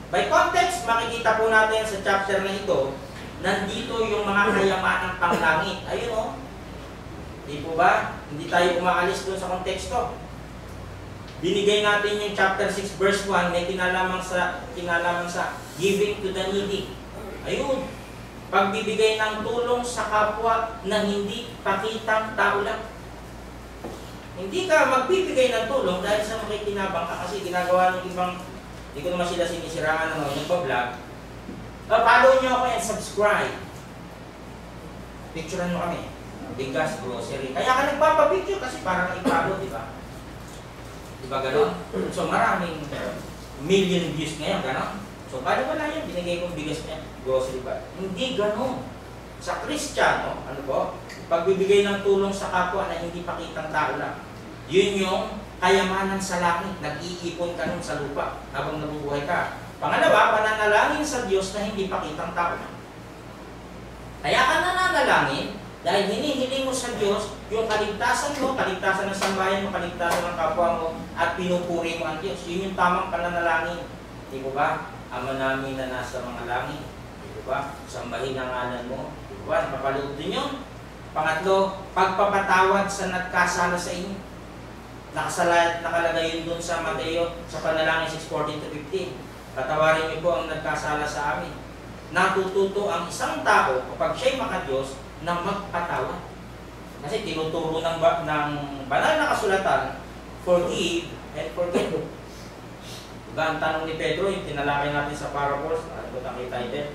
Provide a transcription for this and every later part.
By context, makikita po natin sa chapter na ito, nandito yung mga kayamanang panglangit. Ayun o. Di po ba? Hindi tayo umaalis doon sa konteksto. Binigay natin yung chapter 6 verse 1, may kinalaman sa giving to the needy. Ayun. Pagbibigay ng tulong sa kapwa na hindi pakitang tao lang. Hindi ka magbibigay ng tulong dahil sa makikinabang ka kasi ginagawa ng ibang, hindi ko naman sila sinisiraan ng nagpa-vlog. Follow nyo ako and subscribe. Picturean mo kami. Bigas, grocery. Kaya ka nagpapapicture kasi parang i-follow, di ba? Di ba gano'n? So maraming million views ngayon, gano'n? So paano wala yan? Binigay kong bigas niya, grocery ba? Hindi gano'n. Sa Kristiyano, ano po? Pagbibigay ng tulong sa kapwa na hindi pakitang tao lang. Yun yung kayamanan sa langit. Nag-iipon ka nun sa lupa habang nabubuhay ka. Pangalawa, pananalangin sa Diyos na hindi pakitang tao lang. Kaya ka nananalangin dahil hinihiling mo sa Diyos yung kaligtasan mo, kaligtasan ng sambayan mo, kaligtasan ng kapwa mo, at pinupuri mo ang Diyos. Yun yung tamang pananalangin. Di ba ba? Ama namin na nasa mga langit. Di ba ba? Sambahin ang ngalan mo. Di ba ba? Napapalood din yun. Pangatlo, pagpapatawad sa nagkasala sa inyo. Nakalagay yun dun sa Mateo, sa panalangin 6:14-15. Patawarin niyo po ang nagkasala sa amin. Natututo ang isang tao kapag siya'y makadiyos na magpatawad. Kasi tinuturo ng banal na kasulatan, forgive and forget. Diba ang tanong ni Pedro, yung tinalakay natin sa parables, ano ko nakita ito?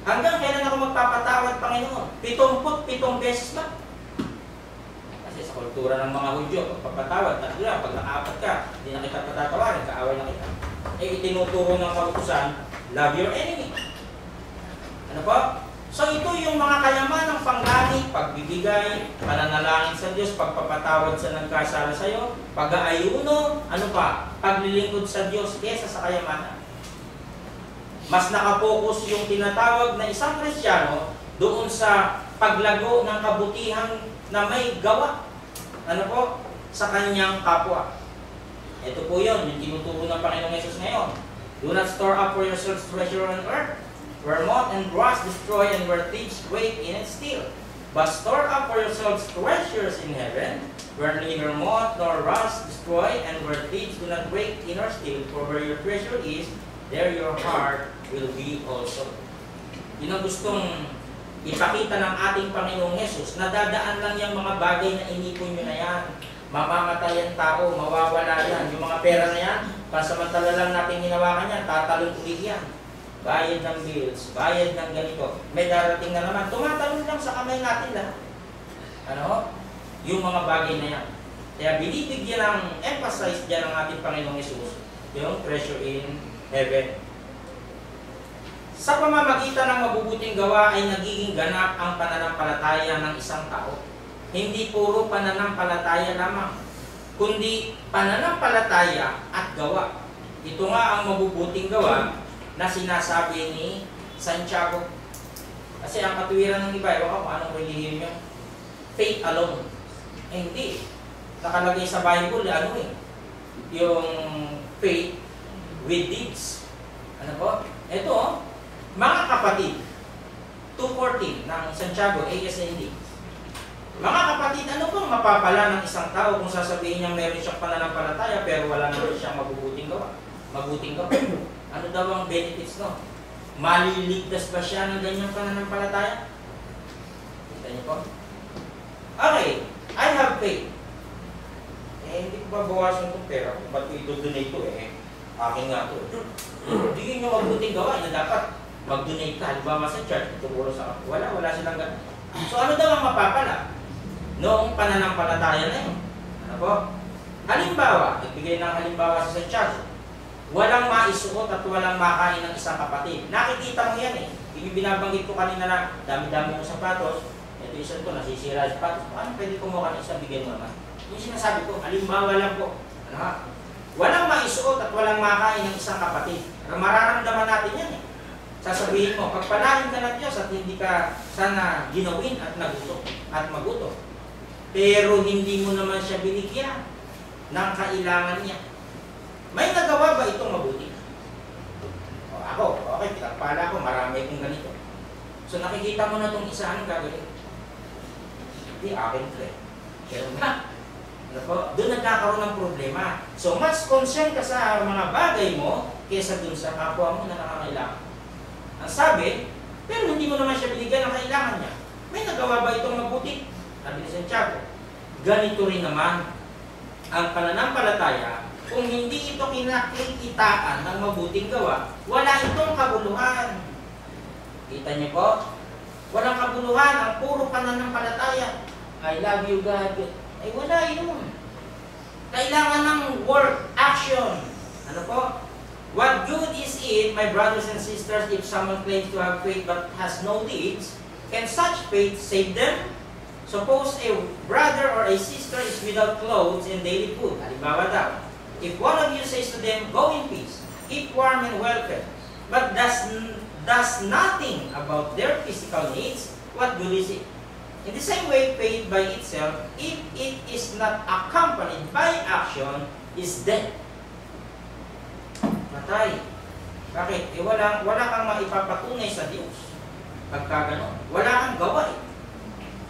Hanggang kailan ako magpapatawad, Panginoon? 77 beses ba? Kasi sa kultura ng mga Hudyo, pagpapatawad, tatlo lang, pag nakaapat ka, hindi na kita patatawarin, kaaway na kita. Itinuturo ng kautusan, love your enemy. Ano po? So ito yung mga kayamanang panglangit, pagbibigay, pananalangin sa Diyos, pagpapatawad sa nagkasala sa iyo, pag-aayuno, ano pa? Paglilingkod sa Diyos kesa sa kayamanan. Mas nakapokus yung tinatawag na isang Kristiyano doon sa paglago ng kabutihan na may gawa. Ano po? Sa kanyang kapwa. Ito po yun, yung tinuturo ng Panginoong Yesus ngayon. Do not store up for yourselves treasure on earth, where moth and rust destroy and where thieves break in and steal. But store up for yourselves treasures in heaven, where neither moth nor rust destroy and where thieves do not break in or steal. For where your treasure is, there your heart will be also. Yun ang gustong ipakita ng ating Panginoong Yesus. Nadadaan lang yung mga bagay na inipon nyo na yan. Mamamatay ang tao, mawawala yan. Yung mga pera na yan, pasamantala lang natin hinawakan yan, tatalon ulit yan. Bayad ng bills, bayad ng ganito. May darating na naman, tumatalon lang sa kamay natin lahat. Ano? Yung mga bagay na yan. Kaya binibigyan ng emphasize dyan ng ating Panginoong Yesus, yung treasure in heaven. Sa pamamagitan ng mabubuting gawa ay nagiging ganap ang pananampalataya ng isang tao. Hindi puro pananampalataya lamang, kundi pananampalataya at gawa. Ito nga ang mabubuting gawa na sinasabi ni Santiago. Kasi ang katuwiran ng iba, ewan ko kung anong relihiyon nyo, faith alone. Hindi. Nakalagay sa Bible, ano yung faith with deeds. Ano po? Ito, mga kapatid, 2:14 ng Santiago, ASND. Mga kapatid, ano bang mapapala ng isang tao kung sasabihin niya meron siyang pananampalataya pero wala naman siyang mabubuting gawa? Mabuting gawa. Ano daw ang benefits no? Maliligtas ba siya ng ganyang pananampalataya? Kita niyo po? Okay, I have faith. Hindi ko babawasan itong pera. Kung ba't ko ito-donate ko akin nga ito. Hindi nyo mabuting gawa na dapat mag-donate ka. Halimbawa sa church, tumuro sa kapwa. Wala silang gano'n. So ano daw ang mapapala? Noong pananampalataya na yun. Ano po? Halimbawa, nagbigay ng halimbawa sa church. Walang maisuot at walang makain ng isang kapatid. Nakikita mo yan Yung binabanggit ko kanina na dami-dami ng sapatos, ito isa ito, nasisira yung sapatos. Paano pwede kumuha ng isang bigay mo naman? Yung sinasabi ko, halimbawa lang po. Ano ha? Walang maisuot at walang makain ng isang kapatid. Mararamdaman natin yan Sasabihin mo, pagpalain ka ng Diyos at hindi ka sana ginawin at maguto. Pero hindi mo naman siya binigyan ng kailangan niya. May nagawa ba itong mabuti? akala ko marami akong ganito. So nakikita mo na itong isa, anong gagawin? Hindi, akin ito eh. Pero na, doon nagkakaroon ng problema. So mas concern ka sa mga bagay mo kaysa dun sa kapwa mo na nakakailangan. Ang sabi, pero hindi mo naman siya binigyan ng kailangan niya. May nagawa ba itong mabuti? Sabi ni Santiago, ganito rin naman ang pananampalataya. Kung hindi ito kinakikitaan ng mabuting gawa, wala itong kabuluhan. Kita niyo po? Walang kabuluhan, ang puro pananampalataya. I love you, God. Ay wala yun. Kailangan ng work, action. Ano po? What good is it, my brothers and sisters, if someone claims to have faith but has no deeds? Can such faith save them? Suppose a brother or a sister is without clothes and daily food. Halimbawa daw, if one of you says to them, go in peace, keep warm and well fed, but does nothing about their physical needs, what good is it? In the same way, faith by itself, if it is not accompanied by action, is dead. Matay. Bakit? Wala kang maipapatunay sa Diyos. Pagka gano'n, wala kang gawa eh.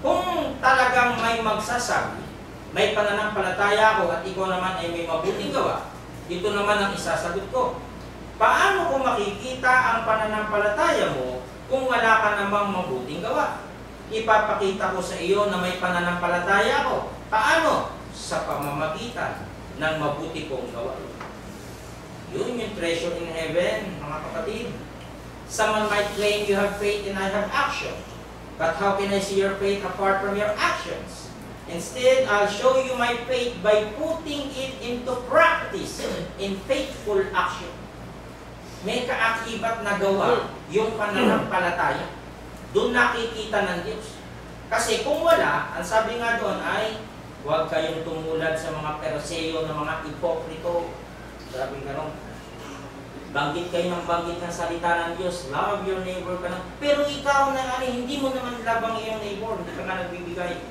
Kung talagang may magsasabi, may pananampalataya ako at ikaw naman ay may mabuting gawa, ito naman ang isasagot ko. Paano ko makikita ang pananampalataya mo kung wala ka namang mabuting gawa? Ipapakita ko sa iyo na may pananampalataya ako. Paano? Sa pamamagitan ng mabuti kong gawa. Yun yung treasure in heaven, mga kapatid. Someone might claim you have faith and I have action. But how can I see your faith apart from your actions? Instead, I'll show you my faith by putting it into practice in faithful action. May kaakibat na gawa yung pananampalataya. Doon nakikita ng Diyos. Kasi kung wala, ang sabi nga doon ay, huwag kayong tumulad sa mga Perseo na mga ipokrito. Sabi nga nung, banggit kayo ng banggit ng salita ng Diyos, love your neighbor ka na. Pero ikaw na hindi mo naman labang iyong neighbor, hindi ka nga nagbibigay.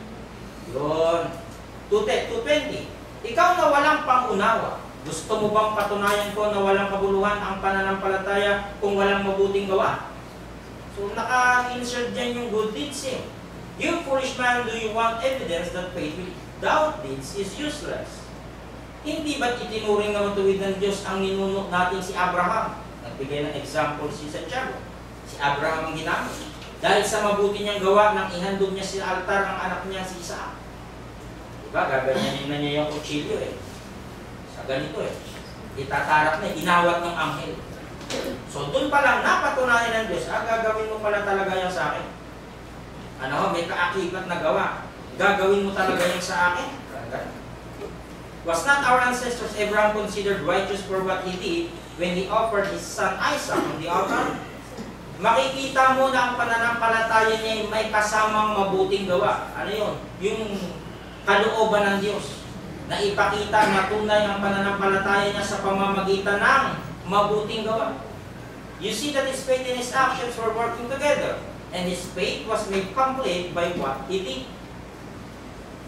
Yun. 2:20. Ikaw na walang pangunawa, gusto mo bang patunayan ko na walang kabuluhan ang pananampalataya kung walang mabuting gawa? So naka-insert dyan yung good deeds eh. You foolish man, do you want evidence that faith without deeds is useless? Hindi ba't itinuring na matuwid ng Diyos ang ninuno natin si Abraham? Nagbigay ng example si Santiago. Si Abraham ang ginamit. Dahil sa mabuti niyang gawa, nang ihandog niya sa altar ang anak niya si Isaac. Diba? Gaganyanin na niya yung kutsilyo eh. Sa ganito eh. Itatarap na, inawat ng anghel. So doon pa lang napatunayan ng Diyos, gagawin mo pala talaga yan sa akin. Ano, may kaakibat na gawa. Gagawin mo talaga yan sa akin. Was not our ancestors Abraham considered righteous for what he did when he offered his son Isaac on the altar? Makikita mo na ang pananampalataya niya may kasamang mabuting gawa. Ano yun? Yung kalooban ng Diyos na ipakita na tunay ang pananampalataya niya sa pamamagitan ng mabuting gawa. You see that his faith and his actions were working together, and his faith was made complete by what he did.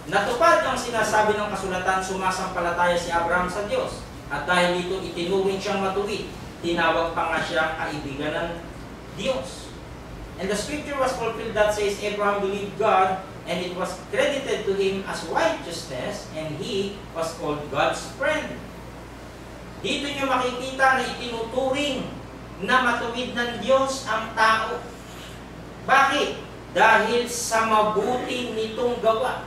Natupad ang sinasabi ng kasulatan, sumasampalataya si Abraham sa Diyos. At dahil dito itinuring siyang matuwid, tinawag pa nga siyang kaibigan ng Diyos. And the scripture was fulfilled that says, Abraham believed God, and it was credited to him as righteousness, and he was called God's friend. Dito niyo makikita na itinuturing na matuwid ng Diyos ang tao. Bakit? Dahil sa mabuti nitong gawa.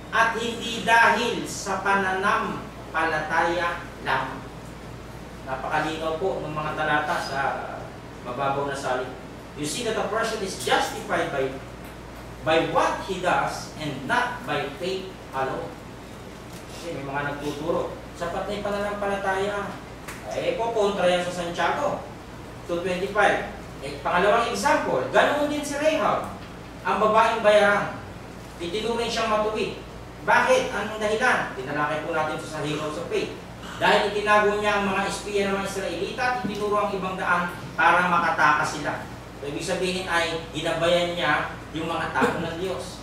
At hindi dahil sa pananampalataya lang. Napakalinaw po ng mga talata sa mababaw na salita. You see that a person is justified by what he does and not by faith alone. Kasi may mga nagtuturo. Sapat na yung pananampalataya. Eh, kontra yan sa Santiago. 2:25. Pangalawang example, ganoon din si Rahab, ang babaeng bayaran. Itinuring siyang matuwid. Bakit? Anong dahilan? Tinalakay po natin sa Heroes of Faith. Dahil itinago niya ang mga espiya ng mga Israelita at itinuro ang ibang daan para makatakas sila. So, ibig sabihin ay ginabayan niya yung mga tao ng Diyos.